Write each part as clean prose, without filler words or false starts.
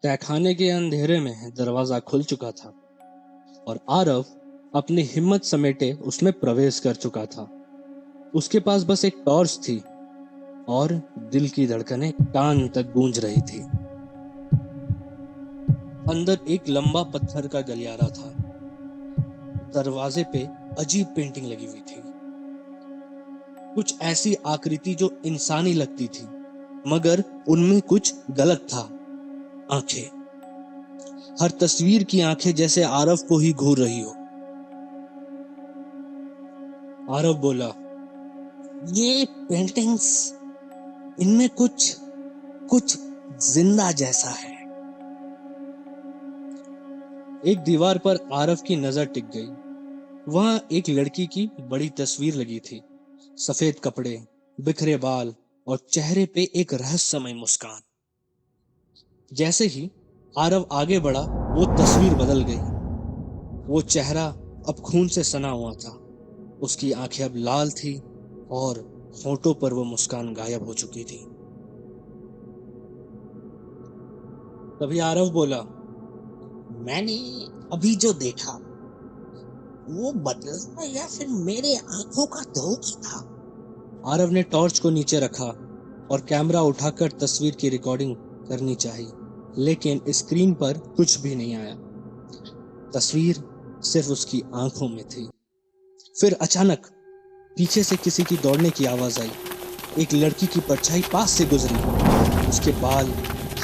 तहखाने के अंधेरे में दरवाजा खुल चुका था और आरव अपनी हिम्मत समेटे उसमें प्रवेश कर चुका था। उसके पास बस एक टॉर्च थी और दिल की धड़कनें कान तक गूंज रही थी। अंदर एक लंबा पत्थर का गलियारा था। दरवाजे पे अजीब पेंटिंग लगी हुई थी, कुछ ऐसी आकृति जो इंसानी लगती थी, मगर उनमें कुछ गलत था। आंखें, हर तस्वीर की आंखें जैसे आरव को ही घूर रही हो। आरव बोला, ये पेंटिंग्स, इनमें कुछ कुछ जिंदा जैसा है। एक दीवार पर आरव की नजर टिक गई। वहां एक लड़की की बड़ी तस्वीर लगी थी। सफेद कपड़े, बिखरे बाल और चेहरे पे एक रहस्यमय मुस्कान। जैसे ही आरव आगे बढ़ा, वो तस्वीर बदल गई। वो चेहरा अब खून से सना हुआ था। उसकी आंखें अब लाल थी और होठों पर वो मुस्कान गायब हो चुकी थी। तभी आरव बोला, मैंने अभी जो देखा वो बदला या फिर मेरे आंखों का धोखा था। आरव ने टॉर्च को नीचे रखा और कैमरा उठाकर तस्वीर की रिकॉर्डिंग करनी चाहिए, लेकिन स्क्रीन पर कुछ भी नहीं आया। तस्वीर सिर्फ उसकी आंखों में थी। फिर अचानक पीछे से किसी की दौड़ने की आवाज आई। एक लड़की की परछाई पास से गुजरी। उसके बाल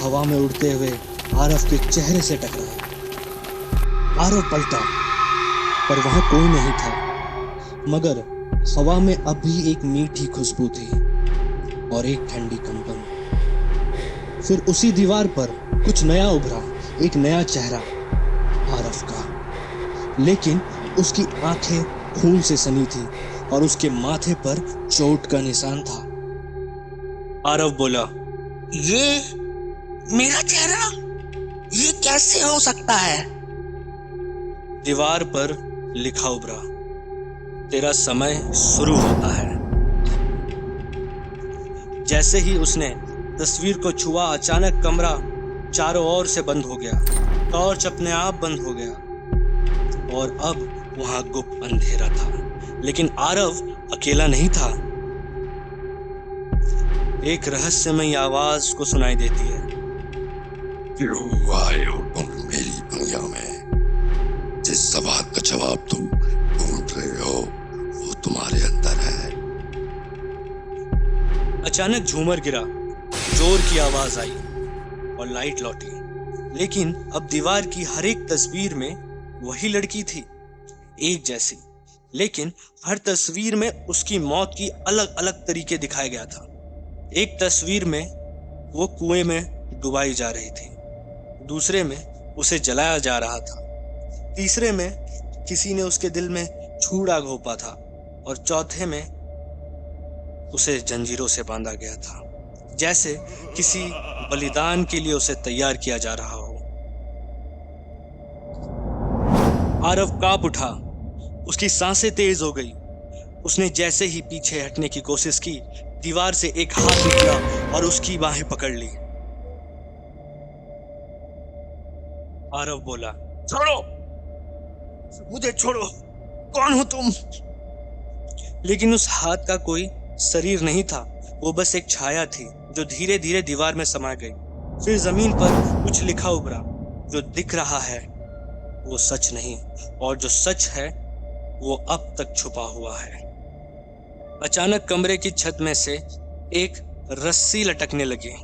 हवा में उड़ते हुए आरव के चेहरे से टकराए। आरव पलटा, पर वहां कोई नहीं था, मगर हवा में अभी एक मीठी खुशबू थी और एक ठंडी कंपन। फिर उसी दीवार पर कुछ नया उभरा, एक नया चेहरा आरव का, लेकिन उसकी आंखें खून से सनी थी और उसके माथे पर चोट का निशान था। आरव बोला, ये मेरा चेहरा, ये कैसे हो सकता है? दीवार पर लिखा उभरा, तेरा समय शुरू होता है। जैसे ही उसने तस्वीर को छुआ, अचानक कमरा चारों ओर से बंद हो गया। टॉर्च अपने आप बंद हो गया और अब वहां गुप्त अंधेरा था, लेकिन आरव अकेला नहीं था। एक रहस्यमय आवाज को सुनाई देती है, क्यों आए हो तुम मेरी दुनिया में? जिस सवाल का जवाब तुम ढूंढ रहे हो वो तुम्हारे अंदर है। अचानक झूमर गिरा, जोर की आवाज आई और लाइट लौटी, लेकिन अब दीवार की हर एक तस्वीर में वही लड़की थी, एक जैसी, लेकिन हर तस्वीर में उसकी मौत की अलग अलग तरीके दिखाया गया था। एक तस्वीर में वो कुएं में डुबाई जा रही थी, दूसरे में उसे जलाया जा रहा था, तीसरे में किसी ने उसके दिल में छुरा घोंपा था और चौथे में उसे जंजीरों से बांधा गया था, जैसे किसी बलिदान के लिए उसे तैयार किया जा रहा हो। आरव कांप उठा, उसकी सांसें तेज हो गई। उसने जैसे ही पीछे हटने की कोशिश की, दीवार से एक हाथ निकला और उसकी बाहें पकड़ ली। आरव बोला, छोड़ो, मुझे छोड़ो, कौन हो तुम? लेकिन उस हाथ का कोई शरीर नहीं था, वो बस एक छाया थी जो धीरे धीरे दीवार में समा गई। फिर जमीन पर कुछ लिखा उभरा, जो दिख रहा है वो सच नहीं, और जो सच है वो अब तक छुपा हुआ है। अचानक कमरे की छत में से एक रस्सी लटकने लगी।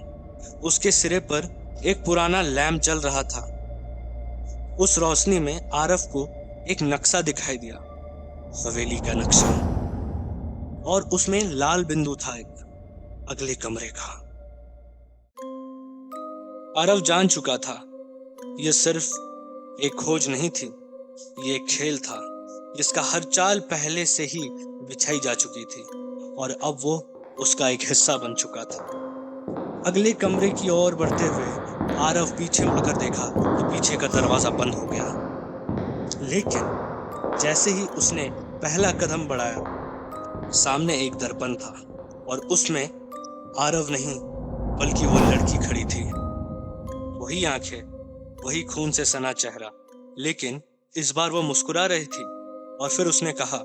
उसके सिरे पर एक पुराना लैंप जल रहा था। उस रोशनी में आरव को एक नक्शा दिखाई दिया, हवेली का नक्शा, और उसमें लाल बिंदु था एक अगले कमरे का। आरव जान चुका था, यह सिर्फ एक खोज नहीं थी, ये एक खेल था जिसका हर चाल पहले से ही बिछाई जा चुकी थी और अब वो उसका एक हिस्सा बन चुका था। अगले कमरे की ओर बढ़ते हुए आरव पीछे मुड़कर देखा तो पीछे का दरवाजा बंद हो गया, लेकिन जैसे ही उसने पहला कदम बढ़ाया, सामने एक दर्पण था और उसमें आरव नहीं बल्कि वो लड़की खड़ी थी। वही आंखें, वही खून से सना चेहरा, लेकिन इस बार वो मुस्कुरा रही थी। और फिर उसने कहा,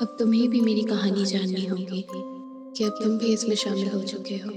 अब तुम्हें भी मेरी कहानी जाननी होगी कि अब तुम भी इसमें शामिल हो चुके हो।